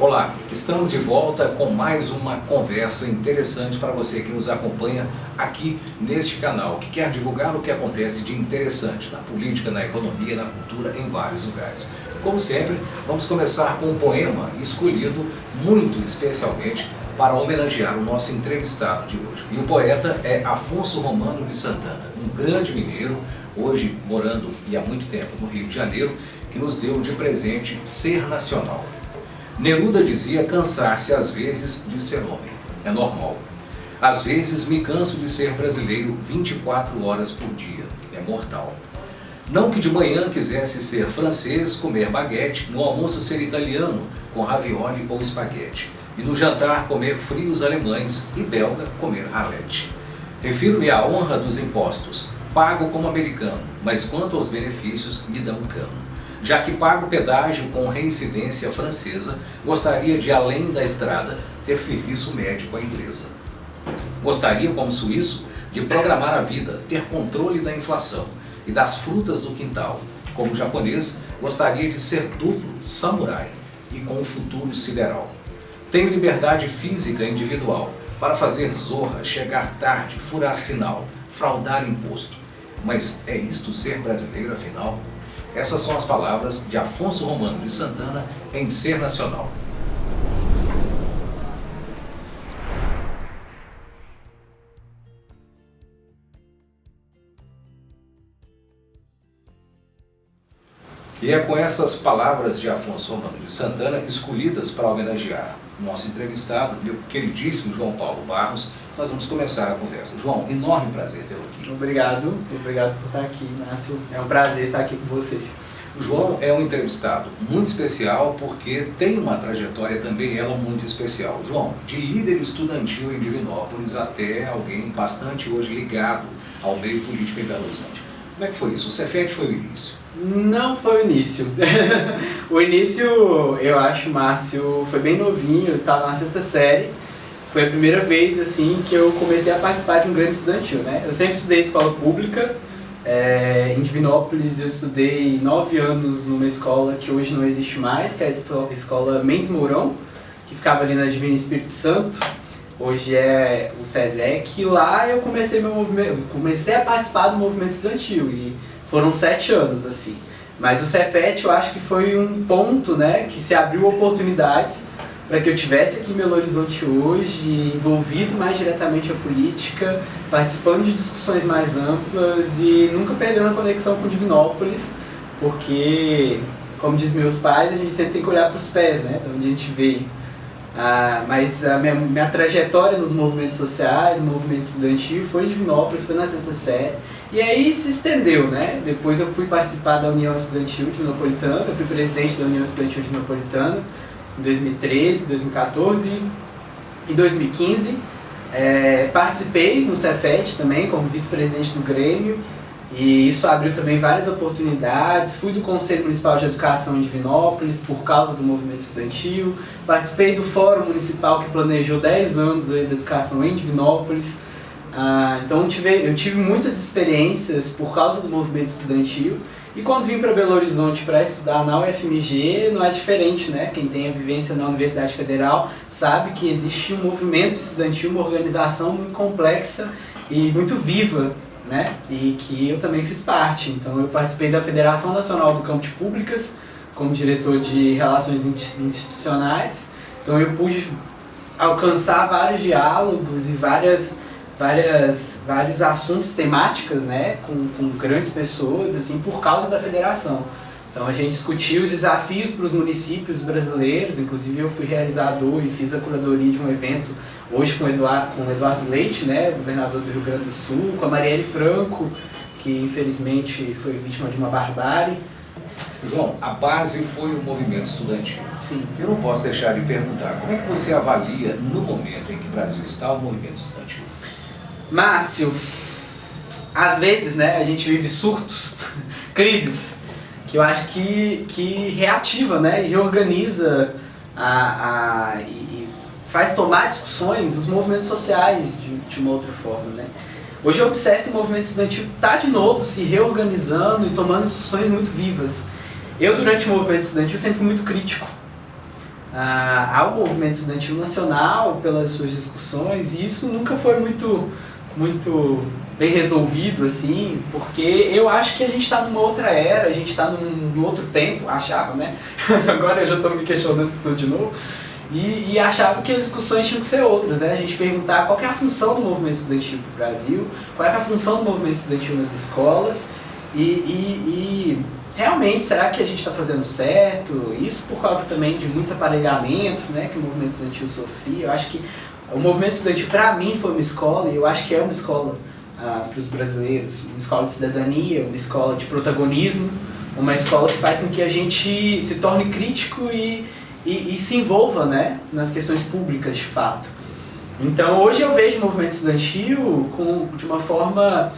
Olá, estamos de volta com mais uma conversa interessante para você que nos acompanha aqui neste canal, que quer divulgar o que acontece de interessante na política, na economia, na cultura, em vários lugares. Como sempre, vamos começar com um poema escolhido muito especialmente para homenagear o nosso entrevistado de hoje. E o poeta é Afonso Romano de Santana, um grande mineiro, hoje morando e há muito tempo no Rio de Janeiro, que nos deu de presente Ser Nacional. Neruda dizia cansar-se às vezes de ser homem. É normal. Às vezes me canso de ser brasileiro 24 horas por dia. É mortal. Não que de manhã quisesse ser francês, comer baguete, no almoço ser italiano, com ravioli ou espaguete, e no jantar comer frios alemães e belga comer ralete. Refiro-me à honra dos impostos. Pago como americano, mas quanto aos benefícios me dão cano. Já que pago pedágio com reincidência francesa, gostaria de, além da estrada, ter serviço médico à inglesa. Gostaria, como suíço, de programar a vida, ter controle da inflação e das frutas do quintal. Como japonês, gostaria de ser duplo, samurai e com um futuro sideral. Tenho liberdade física individual para fazer zorra, chegar tarde, furar sinal, fraudar imposto. Mas é isto ser brasileiro, afinal? Essas são as palavras de Afonso Romano de Santana em Ser Nacional. E é com essas palavras de Afonso Romano de Santana, escolhidas para homenagear o nosso entrevistado, meu queridíssimo João Paulo Barros, nós vamos começar a conversa. João, enorme prazer tê-lo aqui. Obrigado por estar aqui, Márcio. É um prazer estar aqui com vocês. O João é um entrevistado muito especial porque tem uma trajetória também ela muito especial. João, de líder estudantil em Divinópolis até alguém bastante hoje ligado ao meio político em Belo Horizonte. Como é que foi isso? O Cefet foi o início? Não foi o início. O início, eu acho, Márcio, foi bem novinho, eu estava na 6ª série. Foi a primeira vez assim que eu comecei a participar de um grêmio estudantil, né? Eu sempre estudei escola pública. Em Divinópolis eu estudei 9 anos numa escola que hoje não existe mais, que é a escola Mendes Mourão, que ficava ali na Divina Espírito Santo. Hoje é o SESEC, e lá eu comecei a participar do movimento estudantil, e foram 7 anos, assim. Mas o Cefet eu acho que foi um ponto, né, que se abriu oportunidades para que eu estivesse aqui em Belo Horizonte hoje, envolvido mais diretamente a política, participando de discussões mais amplas e nunca perdendo a conexão com Divinópolis, porque, como diz meus pais, a gente sempre tem que olhar para os pés, né, de onde a gente veio. Mas a minha trajetória nos movimentos sociais, no movimento estudantil, foi em Divinópolis, foi na 6ª série, e aí se estendeu, né? Depois eu fui participar da União Estudantil Divinopolitana, eu fui presidente da União Estudantil Divinopolitana em 2013, 2014 e 2015. Participei no Cefet também como vice-presidente do Grêmio, e isso abriu também várias oportunidades. Fui do Conselho Municipal de Educação em Divinópolis por causa do movimento estudantil. Participei do Fórum Municipal que planejou 10 anos aí de educação em Divinópolis. Então eu tive muitas experiências por causa do movimento estudantil. E quando vim para Belo Horizonte para estudar na UFMG, não é diferente, né? Quem tem a vivência na Universidade Federal sabe que existe um movimento estudantil, uma organização muito complexa e muito viva, né? E que eu também fiz parte. Então eu participei da Federação Nacional do Campo de Públicas como diretor de Relações Institucionais. Então eu pude alcançar vários diálogos e vários assuntos temáticas, né? Com grandes pessoas, assim, por causa da federação. Então a gente discutiu os desafios para os municípios brasileiros, inclusive eu fui realizador e fiz a curadoria de um evento hoje com o Eduardo Leite, né, governador do Rio Grande do Sul, com a Marielle Franco, que infelizmente foi vítima de uma barbárie. João, a base foi o movimento estudantil. Sim. Eu não posso deixar de perguntar, como é que você avalia no momento em que o Brasil está o movimento estudantil? Márcio, às vezes, né, a gente vive surtos, crises, que eu acho que reativa, né, e reorganiza e faz tomar discussões os movimentos sociais de uma outra forma, né. Hoje eu observo que o movimento estudantil está de novo se reorganizando e tomando discussões muito vivas. Eu, durante o movimento estudantil, sempre fui muito crítico. ao movimento estudantil nacional pelas suas discussões, e isso nunca foi muito bem resolvido, assim, porque eu acho que a gente está numa outra era, a gente está num outro tempo, achava, né? Agora eu já estou me questionando isso tudo de novo, e achava que as discussões tinham que ser outras, né? A gente perguntar qual que é a função do movimento estudantil para o Brasil, qual é a função do movimento estudantil nas escolas, e realmente, será que a gente está fazendo certo? Isso por causa também de muitos aparelhamentos, né, que o movimento estudantil sofria. Eu acho que o movimento estudantil, para mim, foi uma escola, e eu acho que é uma escola para os brasileiros, uma escola de cidadania, uma escola de protagonismo, uma escola que faz com que a gente se torne crítico e se envolva, né, nas questões públicas, de fato. Então, hoje eu vejo o movimento estudantil de uma forma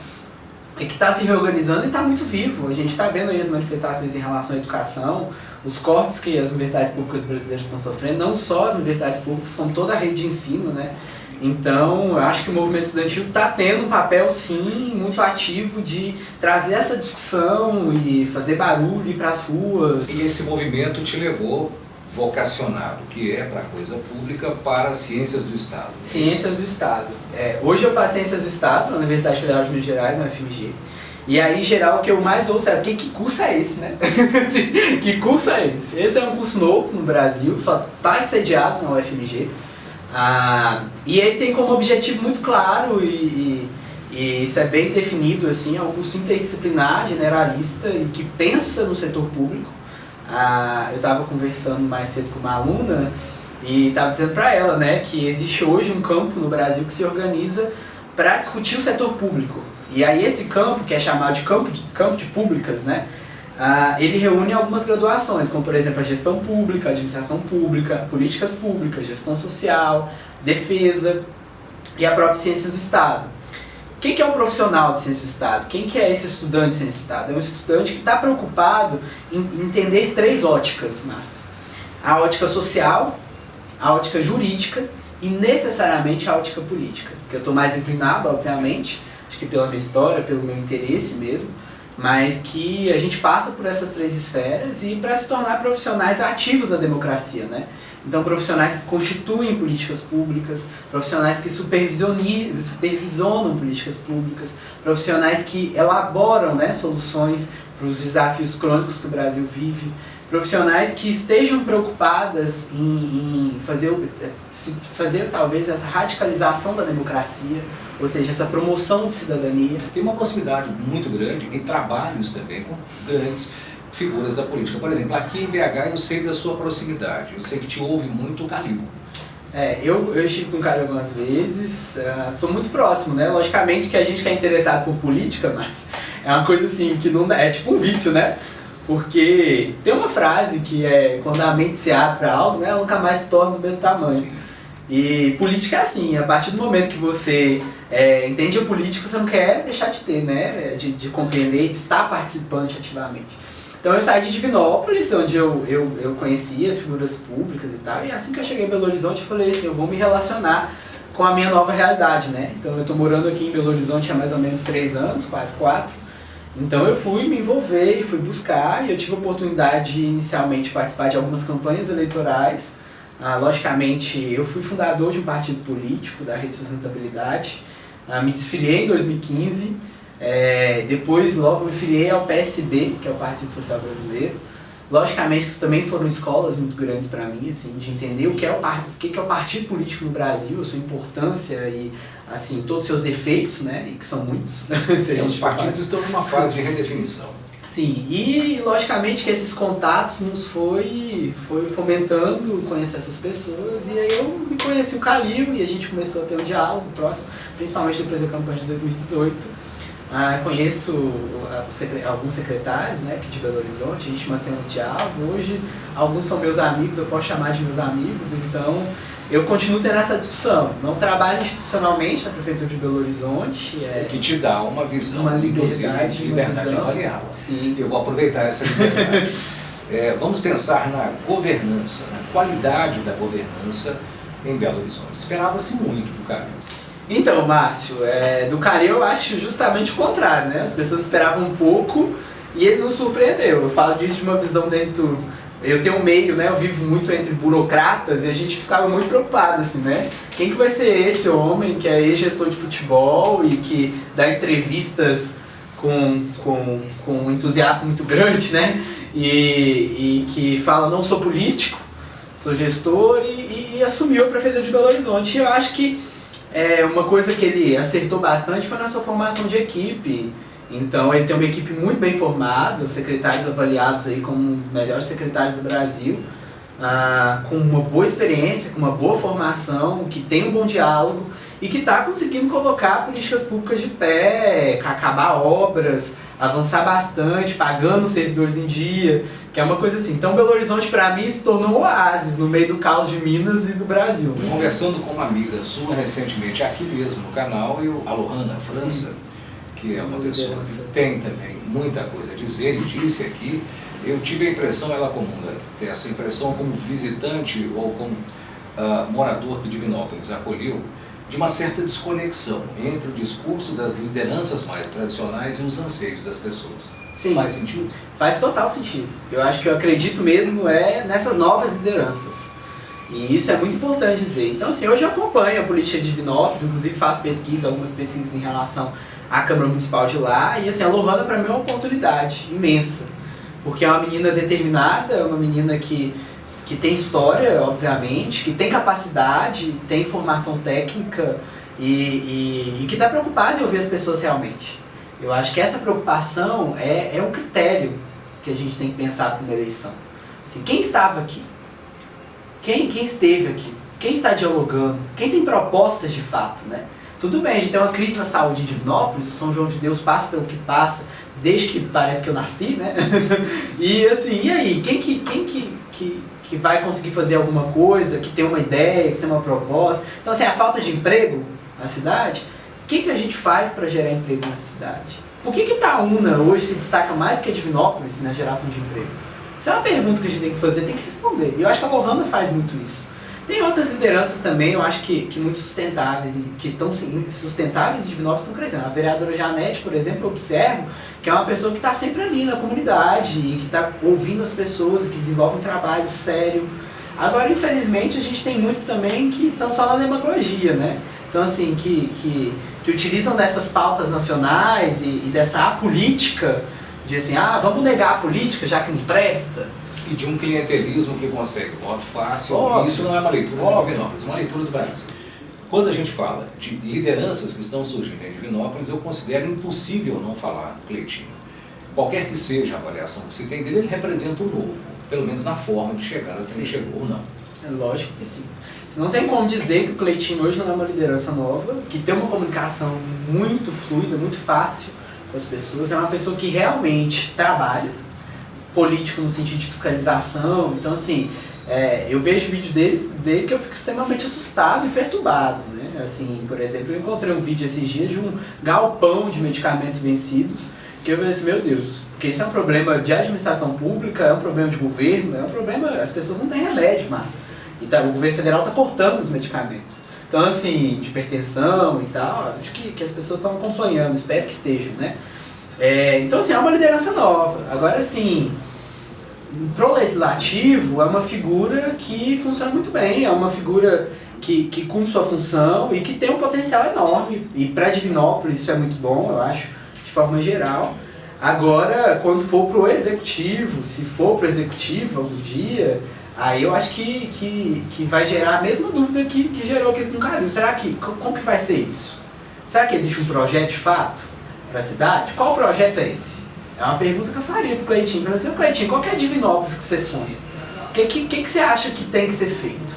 que está se reorganizando e está muito vivo. A gente está vendo aí as manifestações em relação à educação, os cortes que as universidades públicas brasileiras estão sofrendo, não só as universidades públicas, como toda a rede de ensino, né? Então, eu acho que o movimento estudantil está tendo um papel, sim, muito ativo de trazer essa discussão e fazer barulho, ir para as ruas. E esse movimento te levou, vocacionado, que é para a coisa pública, para Ciências do Estado. Ciências do Estado. Hoje eu faço Ciências do Estado na Universidade Federal de Minas Gerais, na UFMG. E aí, em geral, o que eu mais ouço é que curso é esse, né? Que curso é esse? Esse é um curso novo no Brasil, só está sediado na UFMG. E ele tem como objetivo muito claro e isso é bem definido, assim, é um curso interdisciplinar, generalista e que pensa no setor público. Eu estava conversando mais cedo com uma aluna e estava dizendo para ela, né, que existe hoje um campo no Brasil que se organiza para discutir o setor público. E aí esse campo, que é chamado de campo de públicas, né, ele reúne algumas graduações, como por exemplo a gestão pública, a administração pública, políticas públicas, gestão social, defesa e a própria ciências do Estado. Quem que é um profissional de ciência do Estado? Quem que é esse estudante de ciência do Estado? É um estudante que está preocupado em entender 3 óticas, Márcio. A ótica social, a ótica jurídica e necessariamente a ótica política. Que eu estou mais inclinado, obviamente, acho que pela minha história, pelo meu interesse mesmo, mas que a gente passa por essas 3 esferas e para se tornar profissionais ativos da democracia, né? Então, profissionais que constituem políticas públicas, profissionais que supervisionam políticas públicas, profissionais que elaboram, né, soluções para os desafios crônicos que o Brasil vive, profissionais que estejam preocupadas em fazer talvez essa radicalização da democracia, ou seja, essa promoção de cidadania. Tem uma proximidade muito grande em trabalhos também com grandes figuras da política. Por exemplo, aqui em BH eu sei da sua proximidade, eu sei que te ouve muito o Calil. Eu estive com o Calil algumas vezes, sou muito próximo, né? Logicamente que a gente que é interessado por política, mas é uma coisa assim que não é tipo um vício, né? Porque tem uma frase que é quando a mente se abre para algo, né, ela nunca mais se torna do mesmo tamanho. Sim. E política é assim, a partir do momento que você entende a política, você não quer deixar de ter, né? De compreender, de estar participando ativamente. Então eu saí de Divinópolis, onde eu conhecia as figuras públicas e tal, e assim que eu cheguei em Belo Horizonte eu falei assim, eu vou me relacionar com a minha nova realidade, né? Então eu estou morando aqui em Belo Horizonte há mais ou menos 3 anos, quase 4. Então eu fui me envolver e fui buscar, e eu tive a oportunidade de inicialmente participar de algumas campanhas eleitorais. Logicamente eu fui fundador de um partido político, da Rede Sustentabilidade, me desfiliei em 2015. Depois logo me filiei ao PSB, que é o Partido Social Brasileiro. Logicamente que isso também foram escolas muito grandes para mim, assim, de entender o que é o partido político no Brasil, a sua importância e assim, todos os seus defeitos, né, e que são muitos. Os partidos estão numa fase de redefinição. Sim, e logicamente que esses contatos nos foi fomentando conhecer essas pessoas, e aí eu me conheci o Calil e a gente começou a ter um diálogo próximo, principalmente depois da campanha de 2018. Conheço alguns secretários, né, aqui de Belo Horizonte, a gente mantém um diálogo. Hoje, alguns são meus amigos, eu posso chamar de meus amigos, então eu continuo tendo essa discussão. Não trabalho institucionalmente na Prefeitura de Belo Horizonte. O que te dá uma visão, uma liberdade de avaliá-la. Eu vou aproveitar essa liberdade. Vamos pensar na governança, na qualidade da governança em Belo Horizonte. Esperava-se muito do Calil. Então, Márcio, do Calil eu acho justamente o contrário, né? As pessoas esperavam um pouco e ele nos surpreendeu. Eu falo disso de uma visão dentro eu tenho um meio, né, eu vivo muito entre burocratas e a gente ficava muito preocupado, assim, né? Quem que vai ser esse homem que é ex-gestor de futebol e que dá entrevistas com um entusiasmo muito grande, né? E que fala, não sou político, sou gestor e assumiu a prefeitura de Belo Horizonte. E eu acho que uma coisa que ele acertou bastante foi na sua formação de equipe. Então ele tem uma equipe muito bem formada, os secretários avaliados aí como melhores secretários do Brasil, com uma boa experiência, com uma boa formação, que tem um bom diálogo e que está conseguindo colocar políticas públicas de pé, acabar obras, avançar bastante, pagando os servidores em dia, que é uma coisa assim. Então Belo Horizonte para mim se tornou um oásis no meio do caos de Minas e do Brasil. Conversando com uma amiga sua recentemente aqui mesmo no canal, a Lohana França, sim, que é uma pessoa que tem também muita coisa a dizer, e disse aqui, eu tive a impressão, ela comunga, ter essa impressão como visitante ou como morador que Divinópolis acolheu, de uma certa desconexão entre o discurso das lideranças mais tradicionais e os anseios das pessoas. Sim, faz sentido? Faz total sentido. Eu acredito mesmo nessas novas lideranças. E isso é muito importante dizer. Então, assim, hoje eu acompanho a política de Divinópolis, inclusive faço algumas pesquisas em relação à Câmara Municipal de lá, e assim, a Lohana para mim é uma oportunidade imensa, porque é uma menina determinada, é uma menina que tem história, obviamente, que tem capacidade, tem formação técnica e que está preocupada em ouvir as pessoas realmente. Eu acho que essa preocupação é um critério que a gente tem que pensar para uma eleição. Assim, quem estava aqui? Quem esteve aqui? Quem está dialogando? Quem tem propostas de fato, né? Tudo bem, a gente tem uma crise na saúde em Divinópolis, o São João de Deus passa pelo que passa, desde que parece que eu nasci, né? E assim, e aí? Quem que vai conseguir fazer alguma coisa, que tem uma ideia, que tem uma proposta? Então assim, a falta de emprego na cidade, o que a gente faz para gerar emprego na cidade? Por que Itaúna hoje se destaca mais do que Divinópolis na geração de emprego? Isso é uma pergunta que a gente tem que fazer, tem que responder. E eu acho que a Lohana faz muito isso. Tem outras lideranças também, eu acho que muito sustentáveis, e que estão sustentáveis de Divinópolis estão crescendo. A vereadora Janete, por exemplo, eu observo que é uma pessoa que está sempre ali na comunidade e que está ouvindo as pessoas, que desenvolve um trabalho sério. Agora, infelizmente, a gente tem muitos também que estão só na demagogia, né? Então, assim, que utilizam dessas pautas nacionais e dessa apolítica, de assim, vamos negar a política já que não presta. E de um clientelismo que consegue voto fácil. Óbvio. Isso não é uma leitura de Divinópolis, é uma leitura do Brasil. Quando a gente fala de lideranças que estão surgindo em Divinópolis, eu considero impossível não falar do Cleitinho. Qualquer que seja a avaliação que se tem dele, ele representa o novo, pelo menos na forma de chegar até onde chegou ou não. É lógico que sim. Não tem como dizer que o Cleitinho hoje não é uma liderança nova, que tem uma comunicação muito fluida, muito fácil com as pessoas, é uma pessoa que realmente trabalha, político no sentido de fiscalização. Então assim, eu vejo vídeo dele que eu fico extremamente assustado e perturbado, né? Assim, por exemplo, eu encontrei um vídeo esses dias de um galpão de medicamentos vencidos, que eu falei assim, meu Deus, porque isso é um problema de administração pública, é um problema de governo, é um problema, as pessoas não têm remédio, mas o governo federal está cortando os medicamentos. Então assim, de hipertensão e tal, acho que as pessoas estão acompanhando, espero que estejam, né? Então assim, é uma liderança nova. Agora assim, pro legislativo é uma figura que funciona muito bem, é uma figura que cumpre sua função e que tem um potencial enorme. E para Divinópolis isso é muito bom, eu acho, de forma geral. Agora, quando for pro executivo, se for pro executivo algum dia, aí eu acho que vai gerar a mesma dúvida que gerou aqui com o Calil. Será que, como que vai ser isso? Será que existe um projeto de fato para a cidade? Qual projeto é esse? É uma pergunta que eu faria pro Cleitinho. Falei assim, Cleitinho, qual que é a Divinópolis que você sonha? O que você acha que tem que ser feito?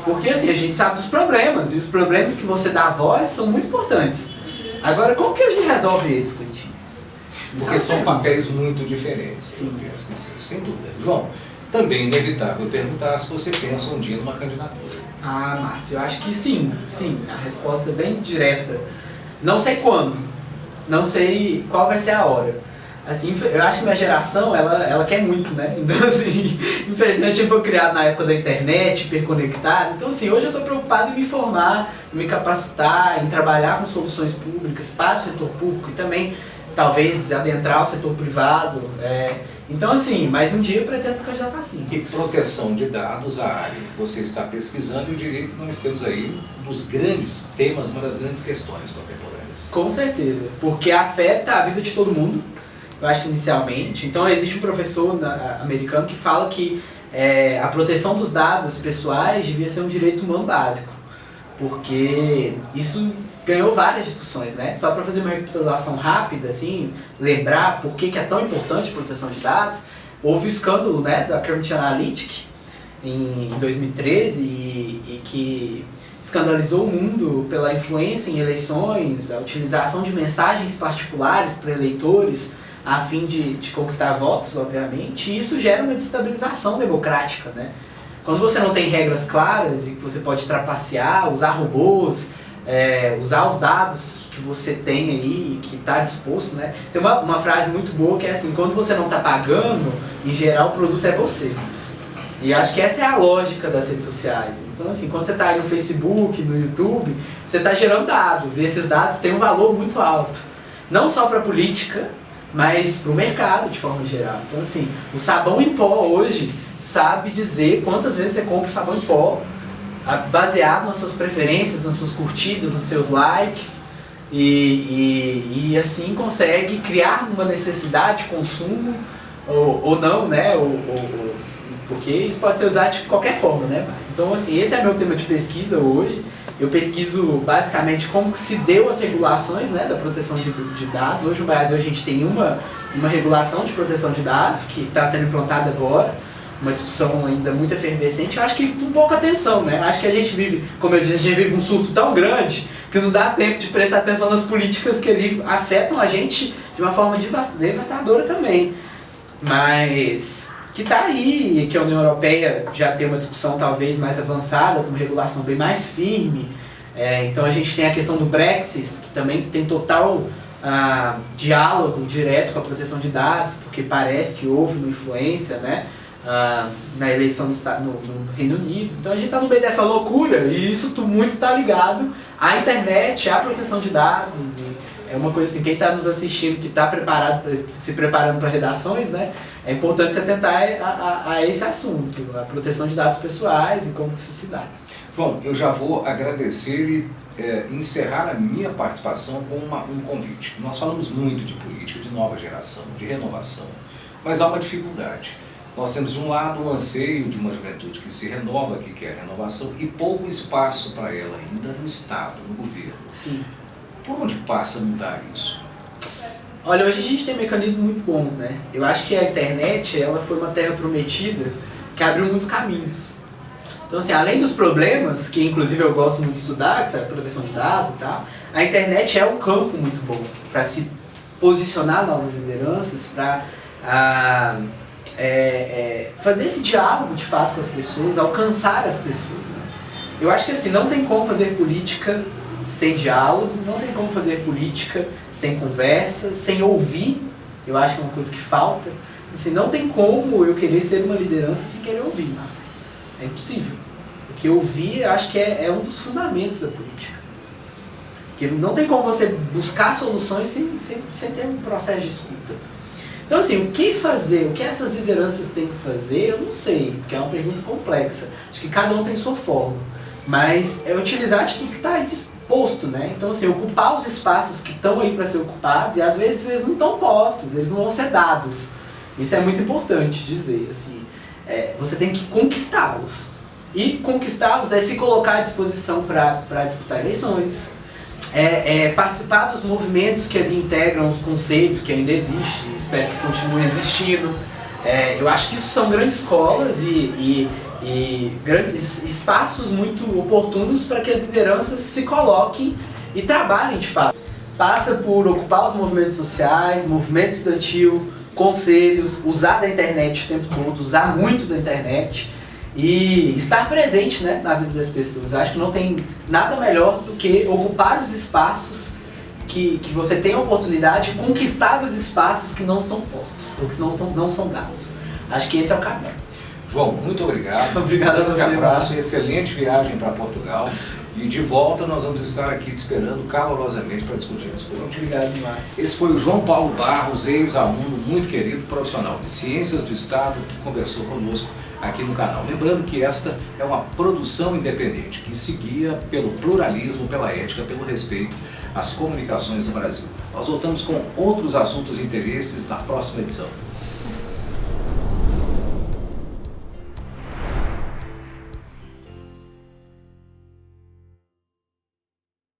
Porque assim, a gente sabe dos problemas, e os problemas que você dá voz são muito importantes. Agora, como que a gente resolve eles, Cleitinho? Porque são papéis muito diferentes. Sim. Eu penso que sim, sem dúvida. João, também inevitável perguntar se você pensa um dia numa candidatura. Márcio, eu acho que sim. A resposta é bem direta. Não sei quando, não sei qual vai ser a hora. Assim, eu acho que minha geração, ela quer muito, né? Então assim, infelizmente eu fui criado na época da internet, hiperconectado. Então assim, hoje eu estou preocupado em me formar, em me capacitar, em trabalhar com soluções públicas para o setor público e também talvez adentrar o setor privado. Então assim, mais um dia eu pretendo candidatar sim. E proteção de dados, a área que você está pesquisando, eu diria que nós temos aí um dos grandes temas, uma das grandes questões contemporâneas. Com certeza, porque afeta a vida de todo mundo, eu acho que inicialmente. Então existe um professor americano que fala que a proteção dos dados pessoais devia ser um direito humano básico, porque isso ganhou várias discussões, né? Só para fazer uma recapitulação rápida, assim, lembrar por que é tão importante a proteção de dados, houve o escândalo, né, da Cambridge Analytica em 2013 e que escandalizou o mundo pela influência em eleições, a utilização de mensagens particulares para eleitores a fim de conquistar votos, obviamente, e isso gera uma desestabilização democrática, né? Quando você não tem regras claras e que você pode trapacear, usar robôs, usar os dados que você tem aí, que está disposto, né? Tem uma frase muito boa que é assim, quando você não está pagando, em geral o produto é você. E acho que essa é a lógica das redes sociais. Então assim, quando você está aí no Facebook, no YouTube, você está gerando dados, e esses dados têm um valor muito alto. Não só para a política, mas para o mercado de forma geral. Então assim, o sabão em pó hoje sabe dizer quantas vezes você compra o sabão em pó, baseado nas suas preferências, nas suas curtidas, nos seus likes, e assim consegue criar uma necessidade de consumo, ou não, né? Porque isso pode ser usado de qualquer forma, né? Então assim, esse é meu tema de pesquisa hoje. Eu pesquiso basicamente como que se deu as regulações, né, da proteção de dados. Hoje no Brasil a gente tem uma regulação de proteção de dados que está sendo implantada agora, uma discussão ainda muito efervescente, eu acho que com pouca atenção, né? Acho que a gente vive, como eu disse, a gente vive um surto tão grande que não dá tempo de prestar atenção nas políticas que ali afetam a gente de uma forma devastadora também. Mas que está aí, que a União Europeia já tem uma discussão talvez mais avançada, com uma regulação bem mais firme. Então a gente tem a questão do Brexit, que também tem total diálogo direto com a proteção de dados, porque parece que houve uma influência, né, na eleição no Reino Unido. Então a gente está no meio dessa loucura e isso muito está ligado à internet, à proteção de dados. E é uma coisa assim, quem está nos assistindo, que está se preparando para redações, né, é importante você tentar a esse assunto, a proteção de dados pessoais e como isso se dá. João, eu já vou agradecer e encerrar a minha participação com um convite. Nós falamos muito de política, de nova geração, de renovação, mas há uma dificuldade. Nós temos de um lado um anseio de uma juventude que se renova, que quer renovação, e pouco espaço para ela ainda no Estado, no governo. Sim. Por onde passa mudar isso? Olha, hoje a gente tem mecanismos muito bons, né? Eu acho que a internet, ela foi uma terra prometida que abriu muitos caminhos. Então assim, além dos problemas, que inclusive eu gosto muito de estudar, que é a proteção de dados e tal, a internet é um campo muito bom para se posicionar novas lideranças, para fazer esse diálogo de fato com as pessoas, alcançar as pessoas, né? Eu acho que assim, não tem como fazer política sem diálogo, não tem como fazer política sem conversa, sem ouvir. Eu acho que é uma coisa que falta. Assim, não tem como eu querer ser uma liderança sem querer ouvir, Márcio. É impossível. Porque ouvir, eu acho que é um dos fundamentos da política. Porque não tem como você buscar soluções sem ter um processo de escuta. Então assim, o que fazer, o que essas lideranças têm que fazer, eu não sei, porque é uma pergunta complexa. Acho que cada um tem sua forma. Mas é utilizar de tudo que está aí disposto, né? Então assim, ocupar os espaços que estão aí para ser ocupados, e às vezes eles não estão postos, eles não vão ser dados. Isso é muito importante dizer, assim. Você tem que conquistá-los. E conquistá-los é se colocar à disposição para disputar eleições, participar dos movimentos que ali integram os conselhos, que ainda existem, espero que continuem existindo. Eu acho que isso são grandes escolas e grandes espaços muito oportunos para que as lideranças se coloquem e trabalhem de fato. Passa por ocupar os movimentos sociais, movimento estudantil, conselhos, usar da internet o tempo todo, usar muito da internet e estar presente, né, na vida das pessoas. Eu acho que não tem nada melhor do que ocupar os espaços que você tem a oportunidade de conquistar os espaços que não estão postos, ou que não são dados. Acho que esse é o caminho. João, muito obrigado. Obrigado a você. Um abraço, excelente viagem para Portugal. E de volta nós vamos estar aqui te esperando calorosamente para discutirmos por onde. Obrigado, Márcio. Esse foi o João Paulo Barros, ex-aluno muito querido, profissional de Ciências do Estado, que conversou conosco aqui no canal. Lembrando que esta é uma produção independente, que se guia pelo pluralismo, pela ética, pelo respeito às comunicações no Brasil. Nós voltamos com outros assuntos e interesses na próxima edição.